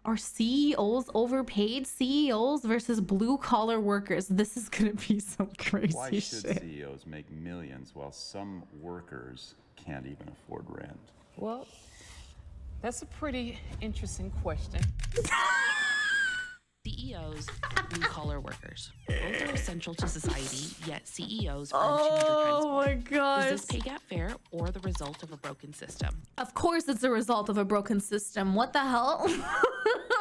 Are CEOs overpaid? CEOs versus blue collar workers. This is gonna be some crazy Why should shit. CEOs make millions while some workers can't even afford rent? Well, that's a pretty interesting question. CEOs, blue-collar workers. Both are essential to society, yet CEOs earn 200 times Oh more. my gosh. Is this pay gap fair or the result of a broken system? Of course it's a result of a broken system. What the hell?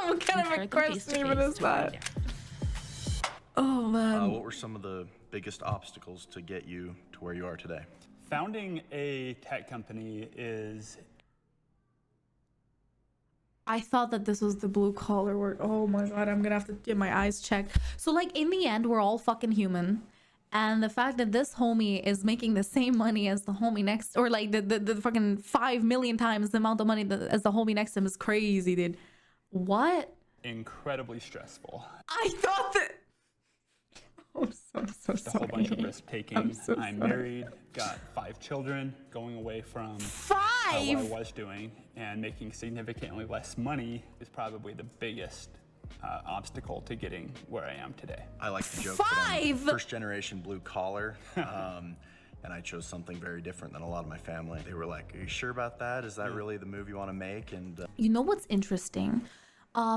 What kind of a question even is that? Oh man. What were some of the biggest obstacles to get you to where you are today? Founding a tech company is... I thought that this was the blue collar work. Oh my god, I'm gonna have to get my eyes checked. So like in the end, we're all fucking human. And the fact that this homie is making the same money as the homie next, or like the fucking 5 million times the amount of money as the homie next to him is crazy, dude. What? incredibly stressful. I thought that... I'm so Just a whole bunch of risk taking. I'm married, got 5 children, going away from what I was doing, and making significantly less money is probably the biggest obstacle to getting where I am today. I like to joke that I'm first generation blue collar, and I chose something very different than a lot of my family. They were like, "Are you sure about that? Is that really the move you want to make?" And you know what's interesting?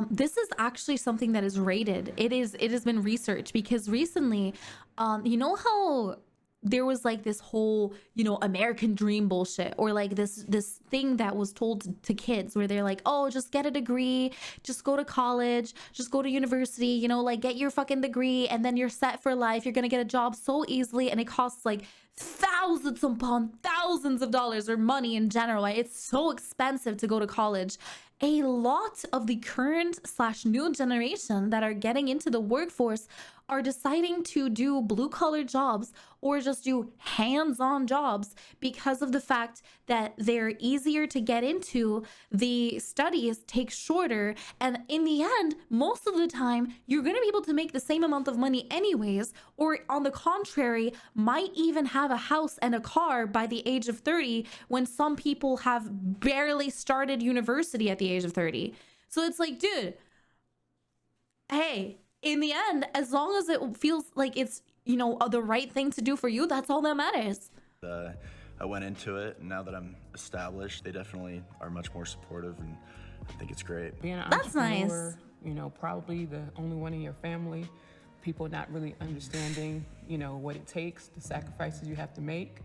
This is actually something that is rated. It has been researched because recently, you know how there was like this whole, you know, American dream bullshit, or like this thing that was told to kids where they're like, oh, just get a degree, just go to college, just go to university, you know, like get your fucking degree and then you're set for life. You're gonna get a job so easily, and it costs like thousands upon thousands of dollars, or money in general. Like, it's so expensive to go to college. A lot of the current / new generation that are getting into the workforce are deciding to do blue collar jobs or just do hands-on jobs because of the fact that they're easier to get into, the studies take shorter, and in the end, most of the time, you're going to be able to make the same amount of money anyways, or on the contrary, might even have a house and a car by the age of 30 when some people have barely started university at the age of 30. So it's like, dude, hey, in the end, as long as it feels like it's, you know, the right thing to do for you, that's all that matters. I went into it, and now that I'm established, they definitely are much more supportive, and I think it's great. Being an That's entrepreneur, nice. You know, probably the only one in your family, people not really understanding, you know, what it takes, the sacrifices you have to make.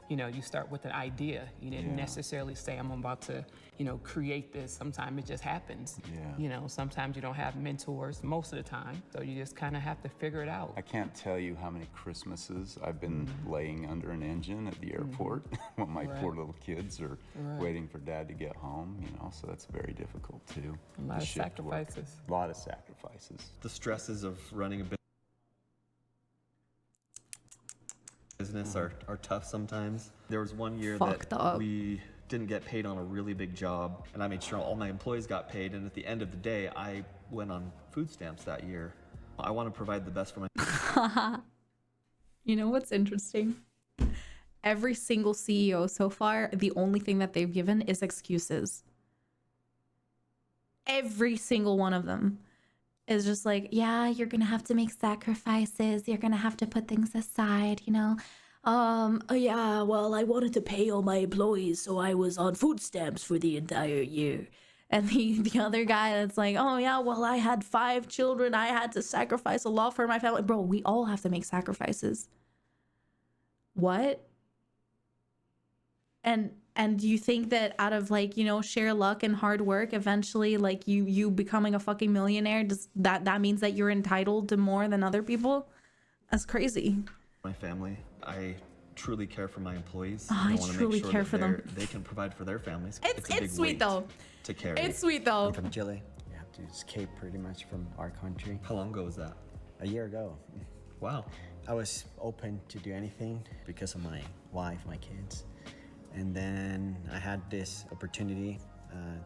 You know, you start with an idea. You didn't necessarily say, I'm about to, you know, create this. Sometimes it just happens. You know, sometimes you don't have mentors most of the time. So you just kind of have to figure it out. I can't tell you how many Christmases I've been laying under an engine at the airport when my poor little kids are waiting for dad to get home, you know, so that's very difficult too. A lot of sacrifices. A lot of sacrifices. The stresses of running a business are tough sometimes. There was one year that we didn't get paid on a really big job, and I made sure all my employees got paid, and at the end of the day, I went on food stamps that year. I want to provide the best for my... You know what's interesting? Every single CEO so far, the only thing that they've given is excuses. Every single one of them is just like, yeah, you're gonna have to make sacrifices, you're gonna have to put things aside, you know. Yeah, well, I wanted to pay all my employees, so I was on food stamps for the entire year. And the other guy that's like, oh yeah, well, I had 5 children, I had to sacrifice a lot for my family. Bro, we all have to make sacrifices. What? And do you think that out of, like, you know, sheer luck and hard work, eventually, like, you becoming a fucking millionaire, does that means that you're entitled to more than other people? That's crazy. My family, I truly care for my employees. Oh, I wanna truly make sure care that for them. they can provide for their families. It's sweet though. To carry. It's sweet though. I'm from Chile. We have to escape pretty much from our country. How long ago was that? A year ago. Wow. I was open to do anything because of my wife, my kids. And then I had this opportunity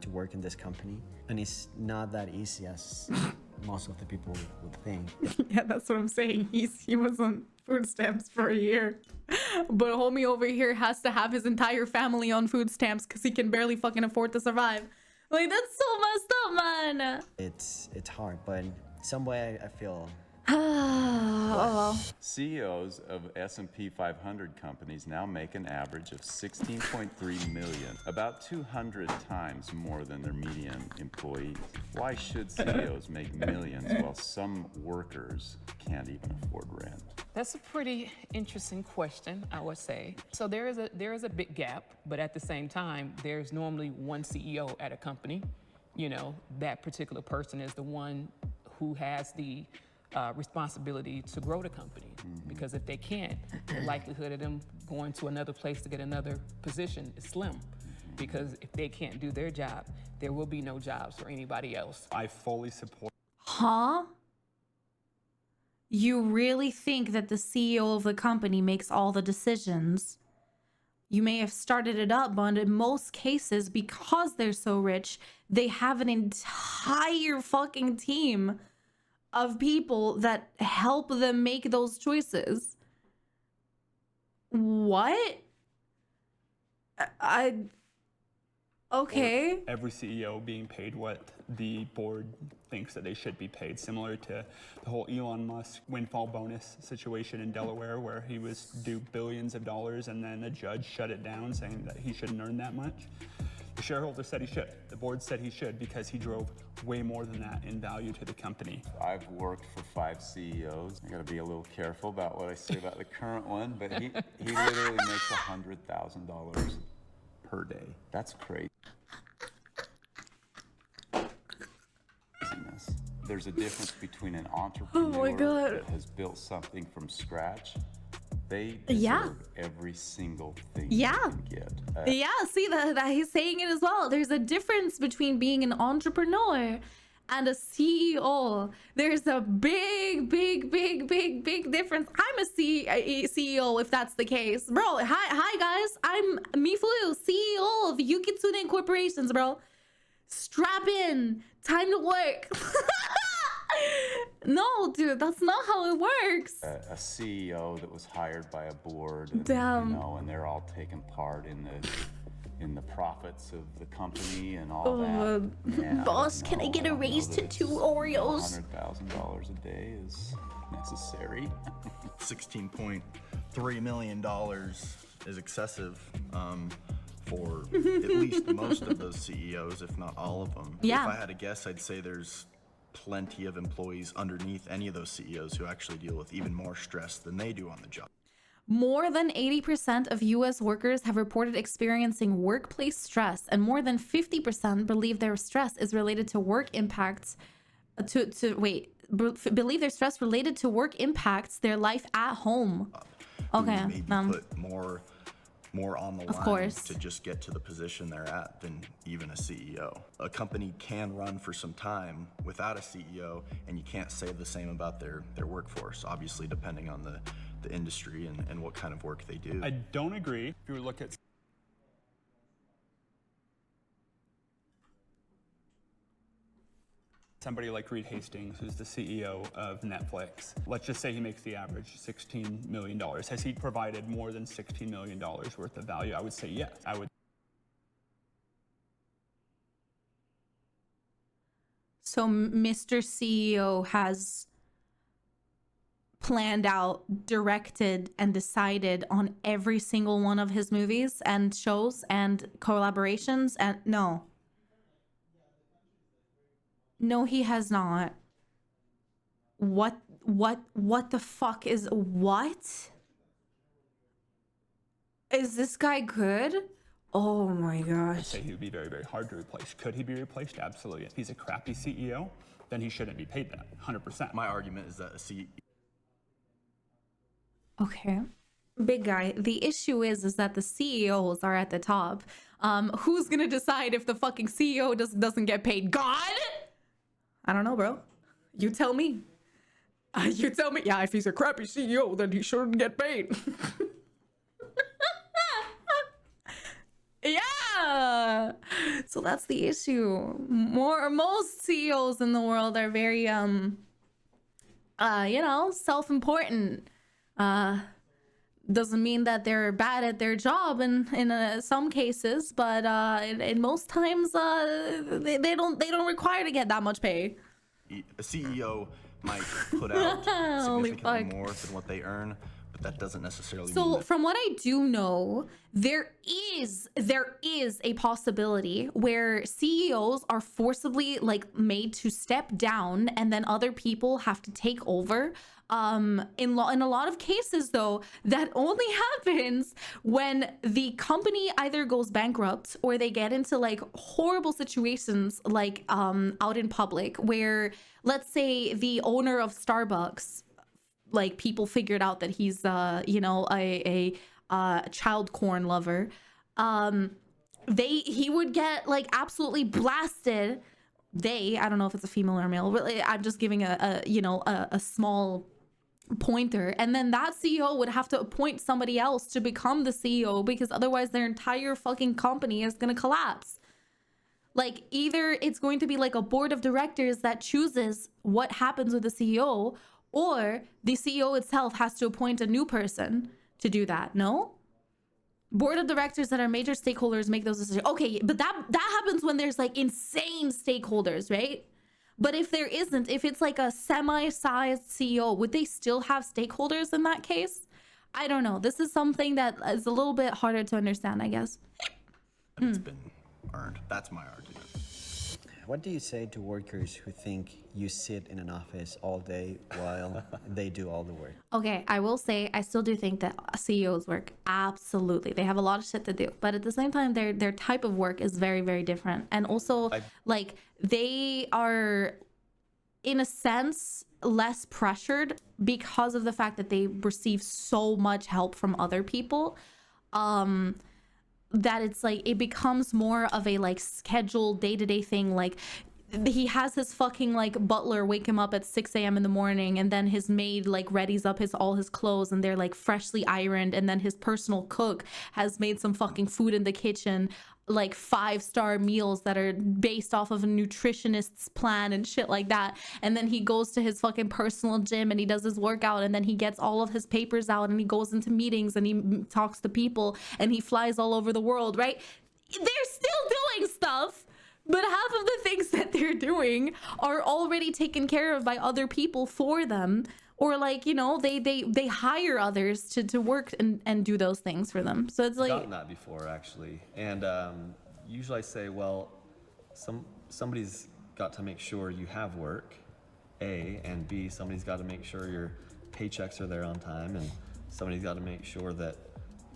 to work in this company. And it's not that easy as most of the people would think. Yeah, that's what I'm saying. He was on food stamps for a year. But homie over here has to have his entire family on food stamps because he can barely fucking afford to survive. Like, that's so messed up, man. It's hard, but some way I feel Oh, CEOs of S&P 500 companies now make an average of $16.3 million, about 200 times more than their median employees. Why should CEOs make millions while some workers can't even afford rent? That's a pretty interesting question, I would say. So there is a big gap, but at the same time, there's normally one CEO at a company. You know, that particular person is the one who has the responsibility to grow the company. Because if they can't, the likelihood of them going to another place to get another position is slim. Because if they can't do their job, there will be no jobs for anybody else. I fully support. huh? You really think that the CEO of the company makes all the decisions? You may have started it up, but in most cases, because they're so rich, they have an entire fucking team of people that help them make those choices. What? Okay. Every CEO being paid what the board thinks that they should be paid, similar to the whole Elon Musk windfall bonus situation in Delaware, where he was due billions of dollars and then a judge shut it down saying that he shouldn't earn that much. The shareholders said he should. The board said he should because he drove way more than that in value to the company. I've worked for 5 CEOs. I gotta be a little careful about what I say about the current one, but he literally makes $100,000 per day. That's crazy. There's a difference between an entrepreneur that has built something from scratch. They deserve every single thing they can get. See that he's saying it as well. There's a difference between being an entrepreneur and a CEO. There's a big difference. I'm a CEO if that's the case. Bro, hi guys. I'm Mifuyu, CEO of Yukitsune Corporations, bro. Strap in. Time to work. No, dude, that's not how it works. A CEO that was hired by a board, and, Damn. you know, and they're all taking part in the profits of the company and all that. Yeah, Boss, can I get a raise to 2 Oreos? $100,000 a day is necessary. $16.3 million is excessive for at least most of those CEOs, if not all of them. Yeah. If I had to guess, I'd say there's plenty of employees underneath any of those CEOs who actually deal with even more stress than they do on the job. More than 80% of US workers have reported experiencing workplace stress, and more than 50% believe their stress is related to work impacts believe their stress related to work impacts their life at home. Okay. Maybe put more on the line to just get to the position they're at than even a CEO. A company can run for some time without a CEO, and you can't say the same about their workforce, obviously depending on the industry and what kind of work they do. I don't agree. If you look at somebody like Reed Hastings, who's the CEO of Netflix, let's just say he makes the average $16 million. Has he provided more than $16 million worth of value? I would say yes. I would. So Mr. CEO has planned out, directed, and decided on every single one of his movies and shows and collaborations, and no, he has not. What the fuck is this guy good? Oh my gosh. I'd say he would be very, very hard to replace. Could he be replaced? Absolutely. If he's a crappy CEO, then he shouldn't be paid that, 100%. My argument is that a CEO. Okay. Big guy. The issue is that the CEOs are at the top. Who's gonna decide if the fucking CEO doesn't get paid? God? I don't know, bro. You tell me. You tell me. Yeah, if he's a crappy CEO, then he shouldn't get paid. Yeah. So that's the issue. Most CEOs in the world are very self-important. doesn't mean that they're bad at their job in some cases, but in most times they don't require to get that much pay. A CEO might put out significantly more than what they earn, but that doesn't necessarily mean So that. from what I do know, there is a possibility where CEOs are forcibly like made to step down, and then other people have to take over. In a lot of cases though, that only happens when the company either goes bankrupt or they get into like horrible situations, like out in public, where let's say the owner of Starbucks, like people figured out that he's a child corn lover. He would get like absolutely blasted. I don't know if it's a female or a male, but I'm just giving a small pointer, and then that CEO would have to appoint somebody else to become the CEO, because otherwise their entire fucking company is going to collapse. Like, either it's going to be like a board of directors that chooses what happens with the CEO, or the CEO itself has to appoint a new person to do that. No? Board of directors that are major stakeholders make those decisions. Okay, but that happens when there's like insane stakeholders, right? But if there isn't, if it's like a semi-sized CEO, would they still have stakeholders in that case? I don't know. This is something that is a little bit harder to understand, I guess. It's been earned. That's my argument. What do you say to workers who think you sit in an office all day while they do all the work? Okay, I will say I still do think that CEOs work. Absolutely. They have a lot of shit to do. But at the same time, their type of work is very, very different. And also, like, they are, in a sense, less pressured because of the fact that they receive so much help from other people. That it's like it becomes more of a like scheduled day-to-day thing. Like, he has his fucking like butler wake him up at 6 a.m. in the morning, and then his maid like readies up all his clothes and they're like freshly ironed, and then his personal cook has made some fucking food in the kitchen, like 5-star meals that are based off of a nutritionist's plan and shit like that. And then he goes to his fucking personal gym and he does his workout, and then he gets all of his papers out and he goes into meetings and he talks to people and he flies all over the world, right? They're still doing stuff, but half of the things that they're doing are already taken care of by other people for them. Or like, you know, they hire others to work and do those things for them. So it's like, I've gotten that before actually, and usually I say, well, somebody's got to make sure you have work, A, and B, somebody's got to make sure your paychecks are there on time, and somebody's got to make sure that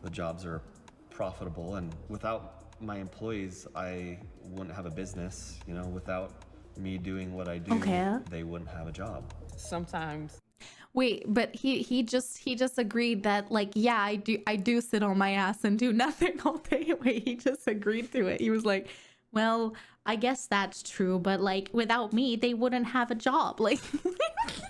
the jobs are profitable. And without my employees, I wouldn't have a business. You know, without me doing what I do, they wouldn't have a job. Sometimes. Wait, but he just agreed that, like, yeah, I do sit on my ass and do nothing all day. Wait, he just agreed to it. He was like, well, I guess that's true, but like without me, they wouldn't have a job. Like,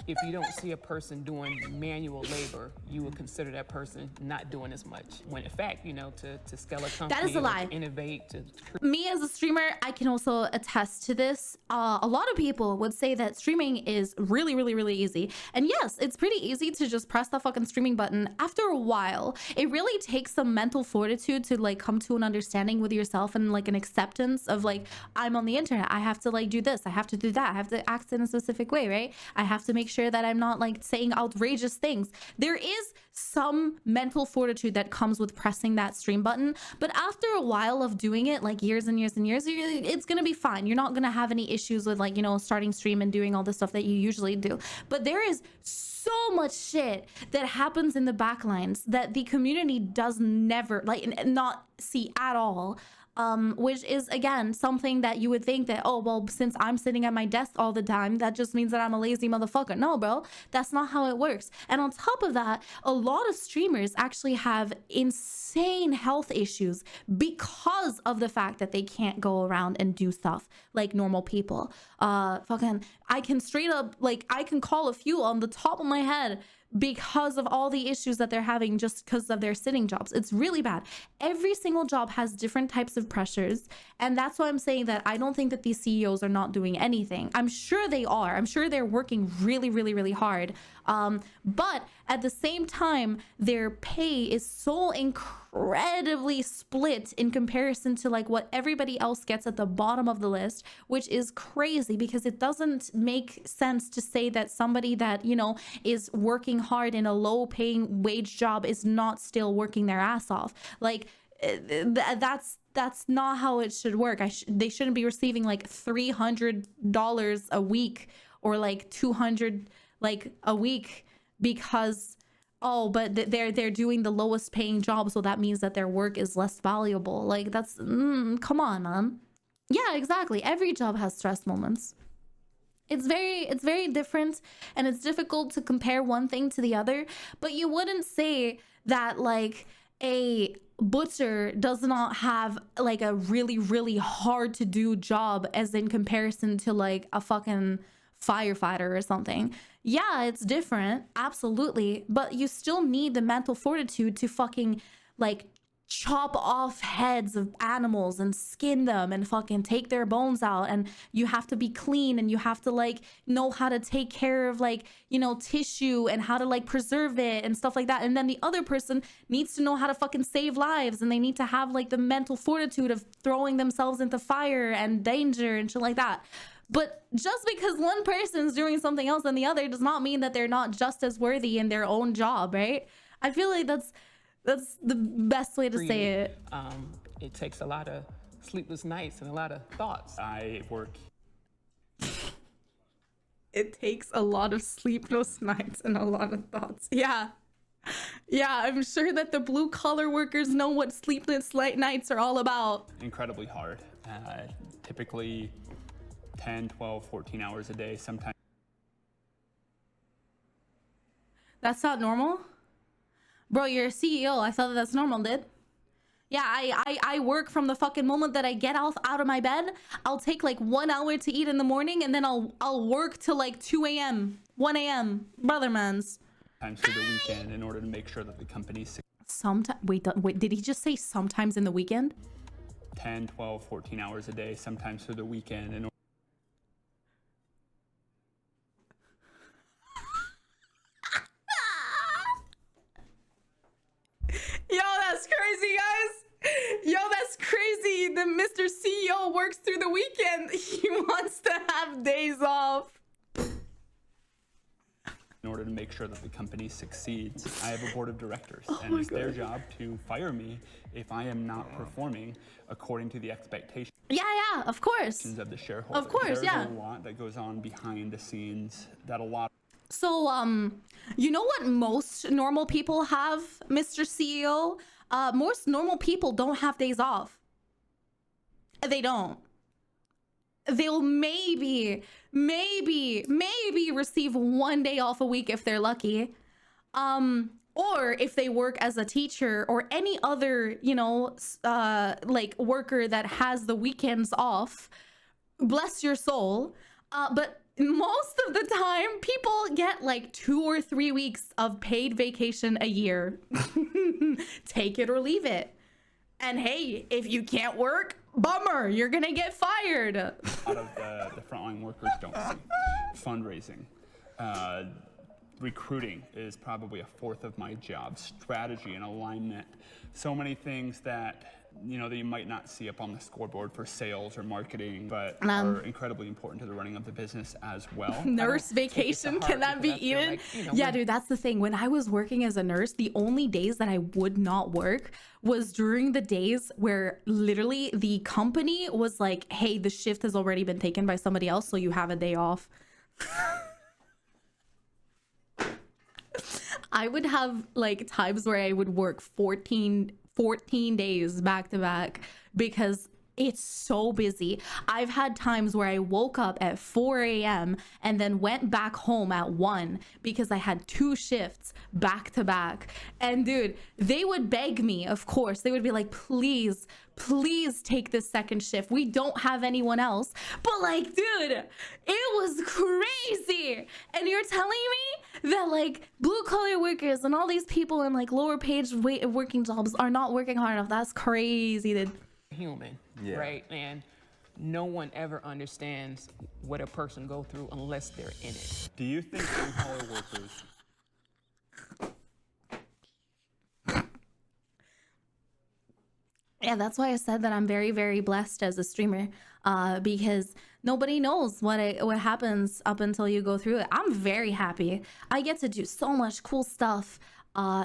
if you don't see a person doing manual labor, you would consider that person not doing as much. When in fact, you know, to scale a company, that is a lie. To innovate, to me as a streamer, I can also attest to this. A lot of people would say that streaming is really, really, really easy. And yes, it's pretty easy to just press the fucking streaming button. After a while, it really takes some mental fortitude to like come to an understanding with yourself and like an acceptance of like, I'm on the internet. I have to like do this. I have to do that. I have to act in a specific way, right? I have to make sure that I'm not like saying outrageous things. There is some mental fortitude that comes with pressing that stream button, but after a while of doing it, like years and years and years, it's gonna be fine. You're not gonna have any issues with like, you know, starting stream and doing all the stuff that you usually do. But there is so much shit that happens in the backlines that the community does never like not see at all. Which is again something that you would think that, oh well, since I'm sitting at my desk all the time, that just means that I'm a lazy motherfucker. No, bro, that's not how it works. And on top of that, a lot of streamers actually have insane health issues because of the fact that they can't go around and do stuff like normal people. Fucking, I can straight up, like, I can call a few on the top of my head because of all the issues that they're having just because of their sitting jobs. It's really bad. Every single job has different types of pressures. And that's why I'm saying that I don't think that these CEOs are not doing anything. I'm sure they are. I'm sure they're working really, really, really hard. But at the same time, their pay is so incredibly split in comparison to like what everybody else gets at the bottom of the list, which is crazy because it doesn't make sense to say that somebody that, you know, is working hard in a low paying wage job is not still working their ass off. Like that's not how it should work. They shouldn't be receiving like $300 a week or like 200 like a week because but they're doing the lowest paying job, so that means that their work is less valuable. Like that's come on, man. Yeah, exactly. Every job has stress moments. It's very different, and it's difficult to compare one thing to the other, but you wouldn't say that like a butcher does not have like a really, really hard to do job as in comparison to like a fucking firefighter or something. Yeah, it's different, absolutely, but you still need the mental fortitude to fucking like chop off heads of animals and skin them and fucking take their bones out, and you have to be clean, and you have to like know how to take care of like, you know, tissue and how to like preserve it and stuff like that. And then the other person needs to know how to fucking save lives, and they need to have like the mental fortitude of throwing themselves into fire and danger and shit like that. But just because one person's doing something else than the other does not mean that they're not just as worthy in their own job, right? I feel like that's the best way to say it. It takes a lot of sleepless nights and a lot of thoughts. I work. It takes a lot of sleepless nights and a lot of thoughts. Yeah. Yeah, I'm sure that the blue collar workers know what sleepless nights are all about. Incredibly hard. Typically 10, 12, 14 hours a day, sometimes. That's not normal? Bro, you're a CEO. I thought that's normal, dude. Yeah, I work from the fucking moment that I get out of my bed. I'll take like 1 hour to eat in the morning, and then I'll work till like 2 a.m., 1 a.m. Brother mans. Sometimes through the weekend in order to make sure that the company's. Sometimes, wait, did he just say sometimes in the weekend? 10, 12, 14 hours a day, sometimes through the weekend in order. Yo, that's crazy, guys. Yo, that's crazy. The Mr. CEO works through the weekend. He wants to have days off. In order to make sure that the company succeeds, I have a board of directors, and it's their job to fire me if I am not performing according to the expectations. Yeah, of course. Of the shareholders. Of course, There's a lot that goes on behind the scenes that a lot. So, you know what most normal people have, Mr. CEO? Most normal people don't have days off. They don't. They'll maybe receive 1 day off a week if they're lucky. Or if they work as a teacher or any other, you know, like worker that has the weekends off. Bless your soul. But most of the time, people get like 2 or 3 weeks of paid vacation a year. Take it or leave it. And hey, if you can't work, bummer, you're gonna get fired. A lot of the frontline workers don't see. Fundraising. Recruiting is probably a fourth of my job. Strategy and alignment. So many things that, you know, that you might not see up on the scoreboard for sales or marketing, but are incredibly important to the running of the business as well. Nurse vacation, can that be eaten? Like, you know, yeah, dude, that's the thing. When I was working as a nurse, the only days that I would not work was during the days where literally the company was like, hey, the shift has already been taken by somebody else, so you have a day off. I would have like times where I would work 14 days back to back because It's so busy. I've had times where I woke up at 4 a.m. and then went back home at 1 because I had 2 shifts back to back. And dude, they would beg me, of course. They would be like, please take this second shift. We don't have anyone else. But like, dude, it was crazy. And you're telling me that like blue collar workers and all these people in like lower paid working jobs are not working hard enough. That's crazy, dude. Human, right? And no one ever understands what a person go through unless they're in it. Do you think blue-collar workers... Yeah, that's why I said that I'm very, very blessed as a streamer, because nobody knows what happens up until you go through it. I'm very happy. I get to do so much cool stuff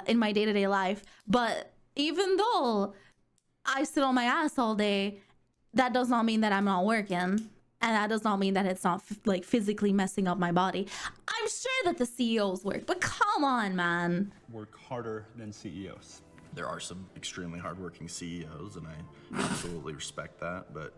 in my day-to-day life, but even though I sit on my ass all day, that does not mean that I'm not working, and that does not mean that it's not like physically messing up my body. I'm sure that the CEOs work, but come on, man. Work harder than CEOs. There are some extremely hardworking CEOs, and I absolutely respect that, but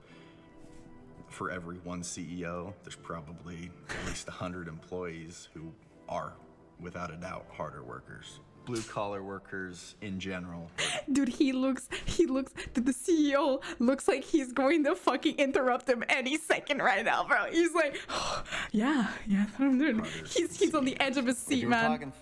for every one CEO, there's probably at least 100 employees who are, without a doubt, harder workers. Blue-collar workers in general. Dude, the CEO looks like he's going to fucking interrupt him any second right now, bro. He's like, oh, yeah, that's what I'm doing. He's on the edge of his seat, man.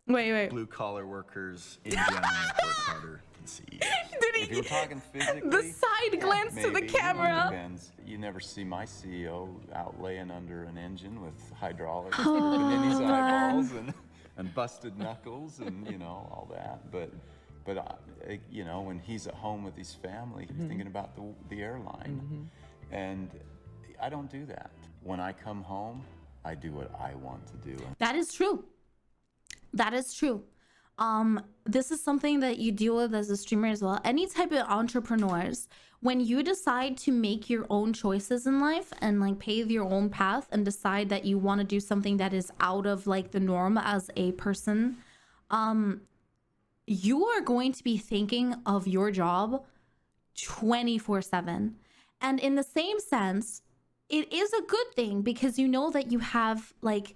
Wait. Blue-collar workers in general work harder than CEOs. If you're talking physically, the side glance to the maybe. camera. It depends. You never see my CEO out laying under an engine with hydraulics dripping in his eyeballs and busted knuckles and all that. But when he's at home with his family, he's thinking about the airline, and I don't do that. When I come home, I do what I want to do. That is true. This is something that you deal with as a streamer as well. Any type of entrepreneurs, when you decide to make your own choices in life and like pave your own path and decide that you want to do something that is out of like the norm as a person, you are going to be thinking of your job 24/7. And in the same sense, it is a good thing because you know that you have like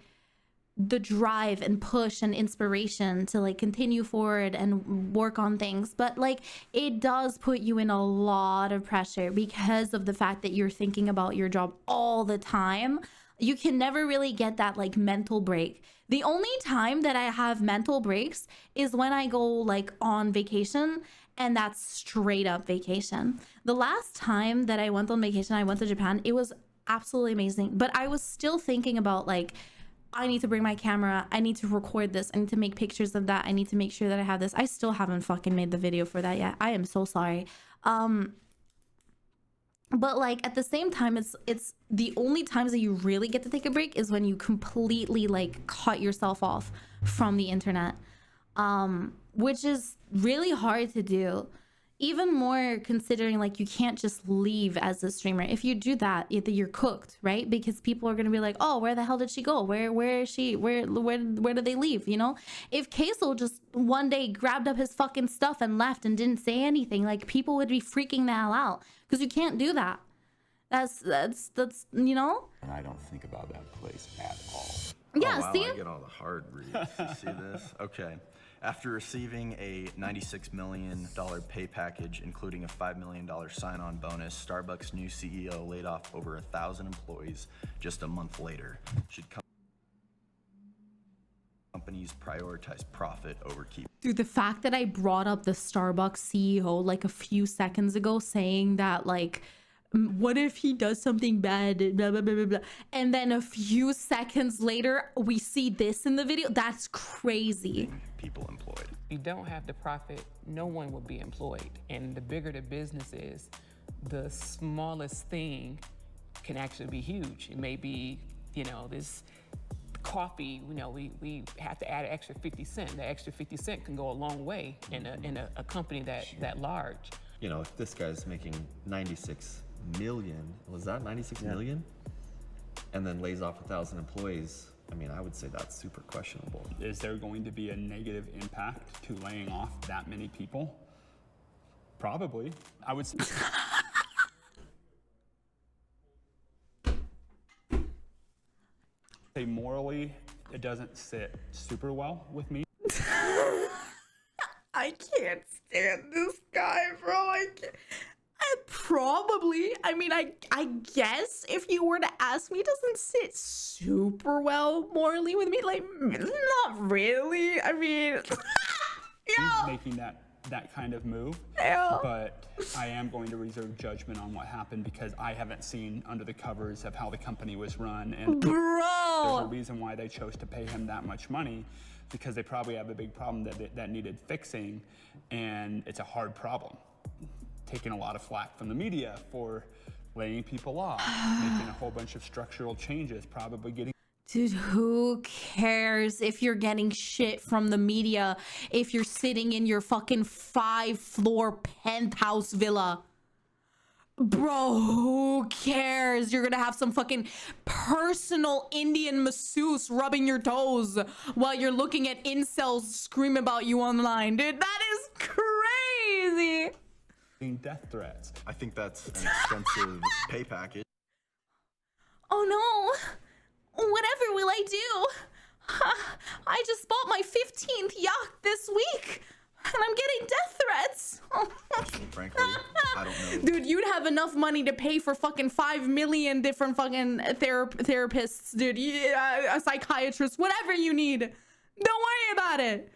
the drive and push and inspiration to like continue forward and work on things, but like it does put you in a lot of pressure because of the fact that you're thinking about your job all the time. You can never really get that like mental break. The only time that I have mental breaks is when I go like on vacation, and that's straight up vacation. The last time that I went on vacation, I went to Japan. It was absolutely amazing, but I was still thinking about like, I need to bring my camera. I need to record this. I need to make pictures of that. I need to make sure that I have this. I still haven't fucking made the video for that yet. I am so sorry. But like at the same time, it's the only times that you really get to take a break is when you completely like cut yourself off from the internet, which is really hard to do. Even more considering like you can't just leave as a streamer. If you do that, you're cooked, right? Because people are gonna be like, oh, where the hell did she go? Where is she? Where did they leave? If Queso just one day grabbed up his fucking stuff and left and didn't say anything, like people would be freaking the hell out because you can't do that. That's And I don't think about that place at all. Yeah, oh, wow, see? I get all the hard reads. You see this? Okay. After receiving a $96 million pay package, including a $5 million sign-on bonus, Starbucks' new CEO laid off over 1,000 employees just a month later. Should companies prioritize profit over keep? Dude, the fact that I brought up the Starbucks CEO like a few seconds ago saying that like, what if he does something bad, blah, blah, blah, blah, blah. And then a few seconds later, we see this in the video. That's crazy. People employed. If you don't have the profit, no one would be employed. And the bigger the business is, the smallest thing can actually be huge. It may be, this coffee, we have to add an extra 50 cents. The extra 50 cents can go a long way in a company that large. If this guy's making 96 million, was that 96 million? And then lays off 1,000 employees, I would say that's super questionable. Is there going to be a negative impact to laying off that many people? Probably. I would say. say morally, it doesn't sit super well with me. I can't stand this guy, bro. I can't. I guess if you were to ask me, it doesn't sit super well morally with me. Like, not really. I mean, yeah. Making that kind of move. Yeah. But I am going to reserve judgment on what happened because I haven't seen under the covers of how the company was run. And bro, there's a reason why they chose to pay him that much money, because they probably have a big problem that needed fixing, and it's a hard problem. Taking a lot of flack from the media for laying people off, making a whole bunch of structural changes, probably getting... Dude, who cares if you're getting shit from the media if you're sitting in your fucking 5-floor penthouse villa? Bro, who cares? You're gonna have some fucking personal Indian masseuse rubbing your toes while you're looking at incels scream about you online. Dude, that is crazy. Death threats. I think that's an extensive pay package. Oh no, whatever will I do? I just bought my 15th yacht this week and I'm getting death threats. Frankly, I don't know. Dude, you'd have enough money to pay for fucking 5 million different fucking therapists, dude. Yeah, a psychiatrist, whatever you need. Don't worry about it.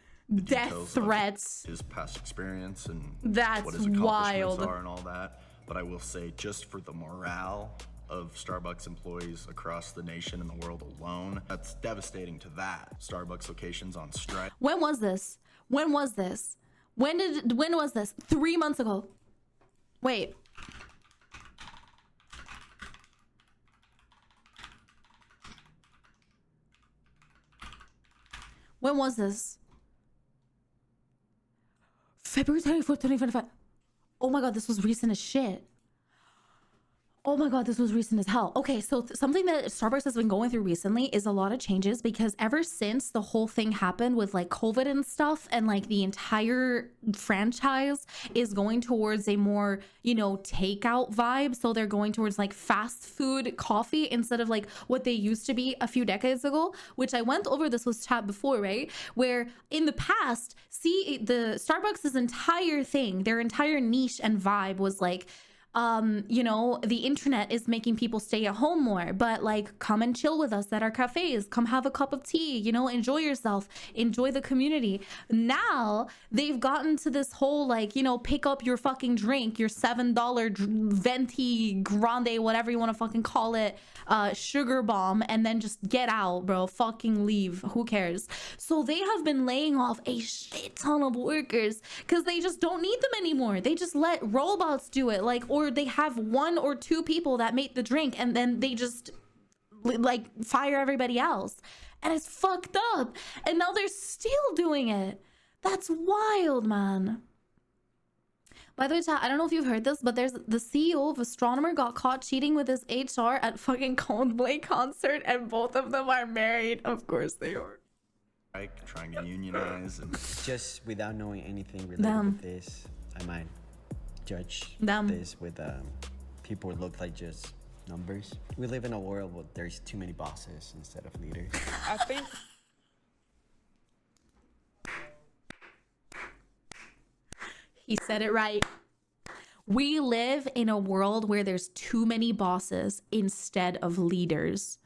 Death threats. His past experience and that's what his accomplishments wild. are and all that. But I will say, just for the morale of Starbucks employees across the nation and the world alone, that's devastating to that. Starbucks locations on strike. When was this? When was this? When was this? 3 months ago. Wait. When was this? February 24th, 2025. Oh my god, this was recent as shit. Oh my god, this was recent as hell. Okay, so something that Starbucks has been going through recently is a lot of changes, because ever since the whole thing happened with like COVID and stuff, and like the entire franchise is going towards a more, you know, takeout vibe. So they're going towards like fast food coffee instead of like what they used to be a few decades ago, which I went over this with chat before, right? Where in the past, see, the Starbucks' entire thing, their entire niche and vibe was like, you know, the internet is making people stay at home more, but like, come and chill with us at our cafes, come have a cup of tea, you know, enjoy yourself, enjoy the community. Now they've gotten to this whole like, you know, pick up your fucking drink, your $7 venti grande, whatever you want to fucking call it, sugar bomb, and then just get out, bro. Fucking leave. Who cares? So they have been laying off a shit ton of workers because they just don't need them anymore. They just let robots do it, like, or they have 1 or 2 people that make the drink and then they just like fire everybody else, and it's fucked up. And now they're still doing it. That's wild, man. By the way, chat, I don't know if you've heard this, but there's the CEO of Astronomer got caught cheating with his HR at fucking Coldplay concert, and both of them are married. Of course they are. Trying to unionize and just without knowing anything related with this, I might judge this with people who look like just numbers. We live in a world where there's too many bosses instead of leaders. I think He said it right. We live in a world where there's too many bosses instead of leaders.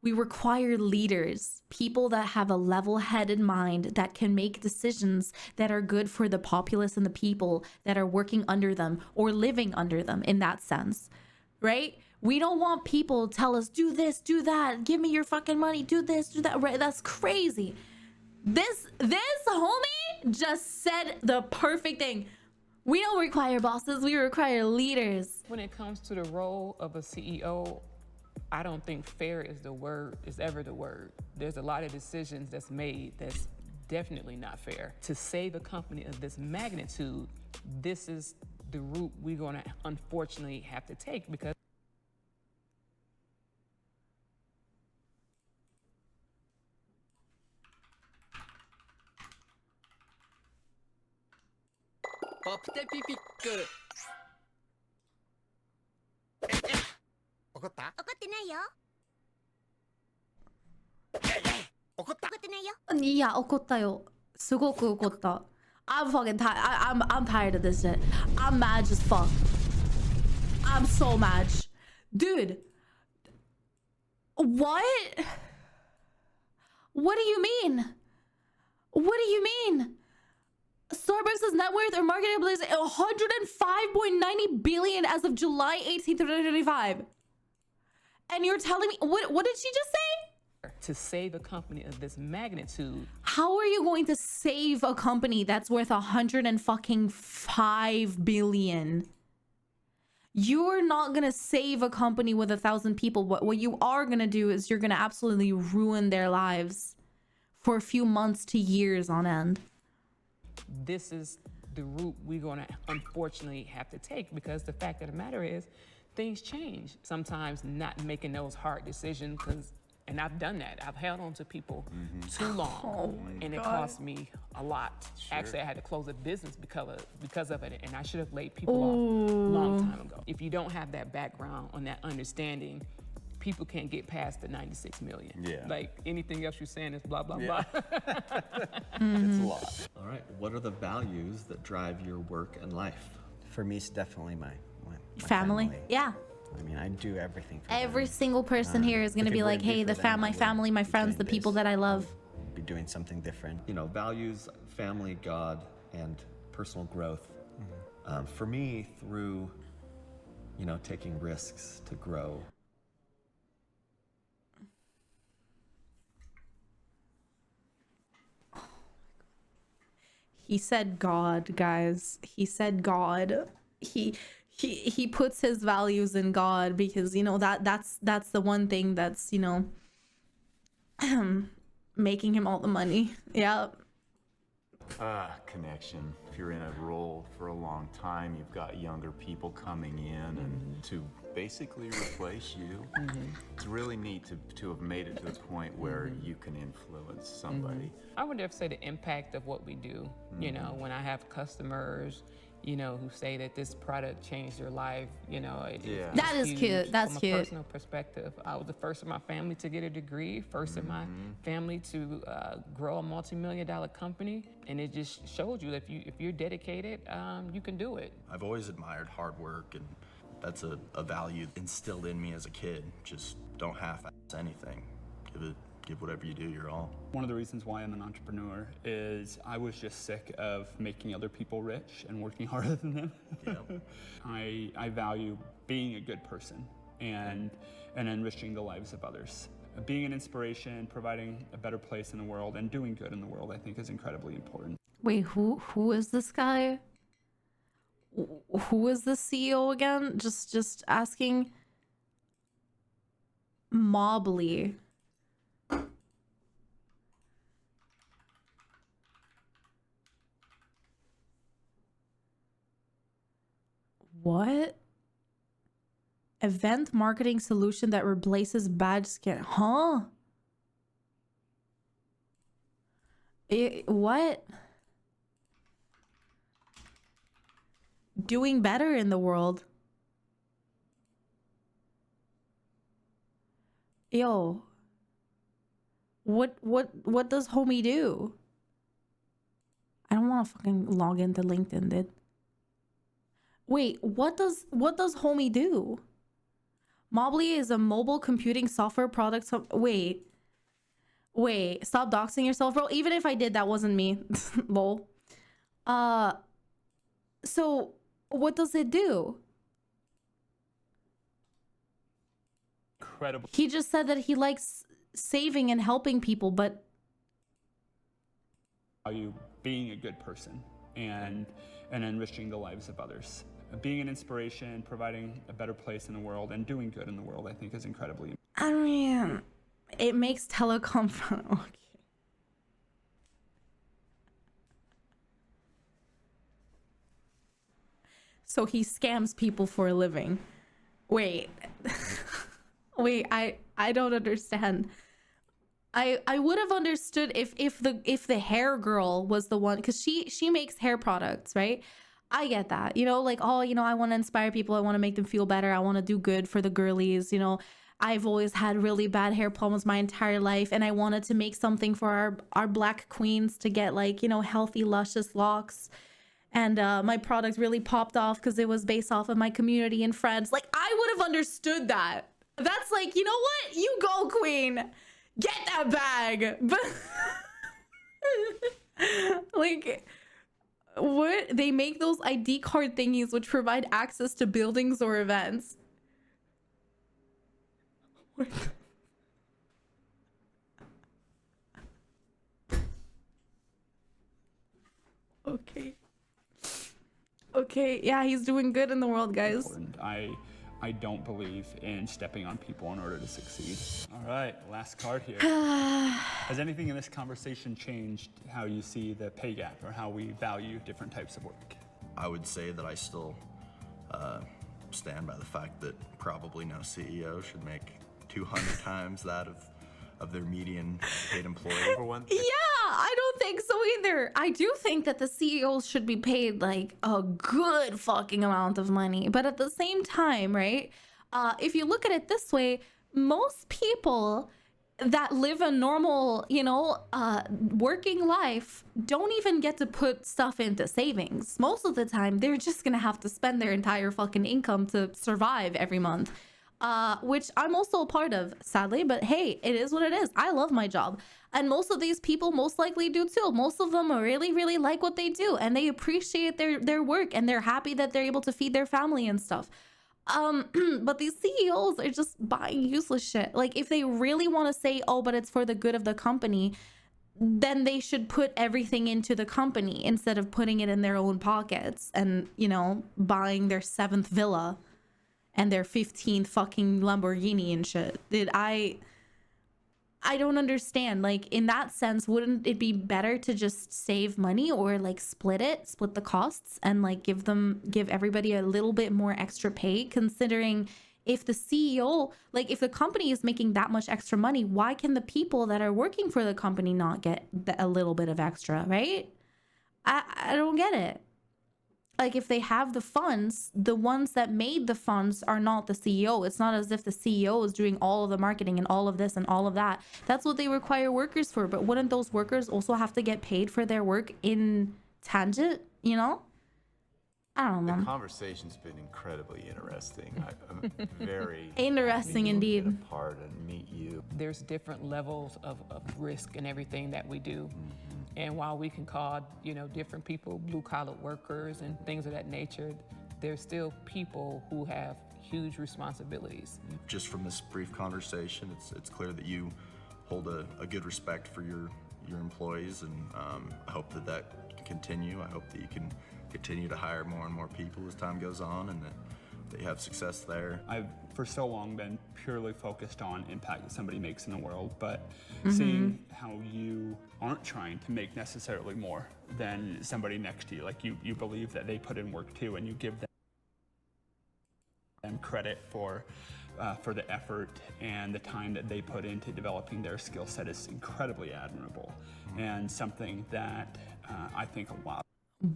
We require leaders, people that have a level-headed mind, that can make decisions that are good for the populace and the people that are working under them or living under them in that sense, right? We don't want people to tell us, do this, do that, give me your fucking money, do this, do that, right? That's crazy. This homie just said the perfect thing. We don't require bosses, we require leaders. when it comes to the role of a CEO, I don't think fair is ever the word. There's a lot of decisions that's made that's definitely not fair. To save a company of this magnitude, this is the route we're gonna unfortunately have to take, because Yeah, 怒ったよ。すごく怒った。I'm fucking tired. I'm tired of this shit. I'm mad as fuck. I'm so mad. Dude. What? What do you mean? What do you mean? Starbucks' net worth or market capitalization 105.90 billion as of July 18th, 2025. And you're telling me what did she just say? To save a company of this magnitude. How are you going to save a company that's worth 105 billion? You're not gonna save a company with 1,000 people. What you are gonna do is you're gonna absolutely ruin their lives for a few months to years on end. This is the route we're going to unfortunately have to take, because the fact of the matter is things change. Sometimes not making those hard decisions, and I've done that. I've held on to people too long, and it cost me a lot. Sure. Actually, I had to close a business because of it, and I should have laid people off a long time ago. If you don't have that background on that understanding, people can't get past the 96 million. Yeah. Like anything else you're saying is blah, blah, blah. It's a lot. All right, what are the values that drive your work and life? For me, it's definitely my family. Yeah. I mean, I do everything for Every them. single person here is going to If it be like, wouldn't be hey, for the them, I my family, wouldn't my be friends, the doing people this. that I love. Be doing something different. You know, values, family, God, and personal growth. For me, through, you know, taking risks to grow. He said God, guys. He said God. He puts his values in God because, you know, that's the one thing that's, you know, making him all the money. Yeah. Connection. If you're in a role for a long time, you've got younger people coming in and to basically replace you. It's really neat to have made it to the point where you can influence somebody. I would dare say the impact of what we do. You know, when I have customers, you know, who say that this product changed their life, you know, That is huge. cute. That's From cute. a personal perspective, I was the first in my family to get a degree, first in my family to grow a multi-million-dollar company, and it just showed you that if you're dedicated, you can do it. I've always admired hard work, and that's a value instilled in me as a kid. Just don't half-ass anything. Give whatever you do your all. One of the reasons why I'm an entrepreneur is I was just sick of making other people rich and working harder than them. Yep. I value being a good person and enriching the lives of others. Being an inspiration, providing a better place in the world, and doing good in the world, I think is incredibly important. Wait, who is this guy? Who is the CEO again? Just asking. Mobley. What? Event marketing solution that replaces badge scan. Huh? What? Doing better in the world. Yo. What does homie do? I don't want to fucking log into LinkedIn, dude. Wait, what does homie do? Mobley is a mobile computing software product. Wait, stop doxing yourself, bro. Even if I did, that wasn't me. Lol. So what does it do? Incredible. He just said that he likes saving and helping people, but Value being a good person and enriching the lives of others. Being an inspiration, providing a better place in the world, and doing good in the world, I think is incredibly important. I mean, it makes telecom fun. Okay. So he scams people for a living. Wait. Wait, I don't understand. I would have understood if the hair girl was the one, because she makes hair products, right? I get that, you know, like, oh, you know, I want to inspire people, I want to make them feel better, I want to do good for the girlies, you know, I've always had really bad hair problems my entire life, and I wanted to make something for our black queens to get like, you know, healthy, luscious locks. And my product really popped off because it was based off of my community and friends. Like, I would have understood that. That's like, you know what? You go, queen. Get that bag. But like, what? They make those ID card thingies which provide access to buildings or events. What? Okay. Okay, yeah, he's doing good in the world, guys. I don't believe in stepping on people in order to succeed. All right, last card here. Has anything in this conversation changed how you see the pay gap or how we value different types of work? I would say that I still stand by the fact that probably no CEO should make 200 times that of their median paid employee. For one thing. Yeah, I don't think so either. I do think that the CEOs should be paid like a good fucking amount of money. But at the same time, right, if you look at it this way, most people that live a normal, you know, working life don't even get to put stuff into savings. Most of the time, they're just gonna have to spend their entire fucking income to survive every month. Which I'm also a part of, sadly, but hey, it is what it is. I love my job. And most of these people most likely do too. Most of them really, really like what they do, and they appreciate their work, and they're happy that they're able to feed their family and stuff. But these CEOs are just buying useless shit. Like, if they really want to say, oh, but it's for the good of the company, then they should put everything into the company instead of putting it in their own pockets and, you know, buying their 7th villa and their 15th fucking Lamborghini and shit. I don't understand. Like, in that sense, wouldn't it be better to just save money or like split the costs and like give everybody a little bit more extra pay, considering if the CEO, like if the company is making that much extra money, why can the people that are working for the company not get a little bit of extra, right? I don't get it. Like, if they have the funds, the ones that made the funds are not the CEO. It's not as if the CEO is doing all of the marketing and all of this and all of that. That's what they require workers for. But wouldn't those workers also have to get paid for their work in tangent, you know? I don't know. The conversation's been incredibly interesting. I'm very interesting indeed. Get a part and meet you. There's different levels of risk in everything that we do. And while we can call, you know, different people blue-collar workers and things of that nature, there's still people who have huge responsibilities. Just from this brief conversation, it's clear that you hold a good respect for your employees, and I hope that can continue. I hope that you can continue to hire more and more people as time goes on, and that you have success there. I've for so long been purely focused on impact that somebody makes in the world, but seeing how you aren't trying to make necessarily more than somebody next to you, like you believe that they put in work too, and you give them credit for the effort and the time that they put into developing their skill set is incredibly admirable, and something that I think a lot.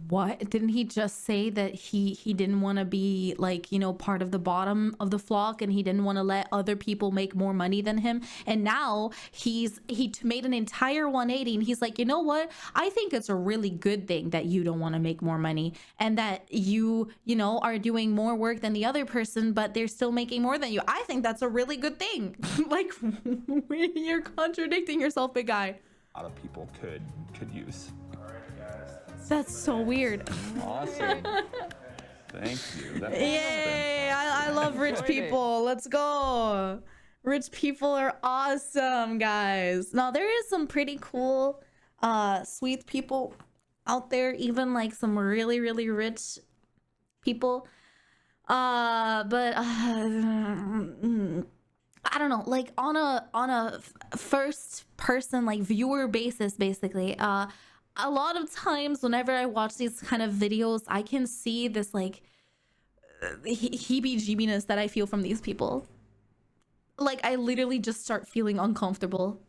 What? Didn't he just say that he didn't want to be like, you know, part of the bottom of the flock, and he didn't want to let other people make more money than him? And now he made an entire 180, and he's like, you know what? I think it's a really good thing that you don't want to make more money, and that you know, are doing more work than the other person, but they're still making more than you. I think that's a really good thing. Like, you're contradicting yourself, big guy. A lot of people could use. That's so weird. Awesome. Thank you. Yay! I love rich people. Let's go. Rich people are awesome, guys. Now, there is some pretty cool, sweet people out there, even like some really, really rich people. But I don't know, like on a first person, like viewer basis, basically, a lot of times whenever I watch these kind of videos, I can see this like heebie-jeebiness that I feel from these people. Like, I literally just start feeling uncomfortable.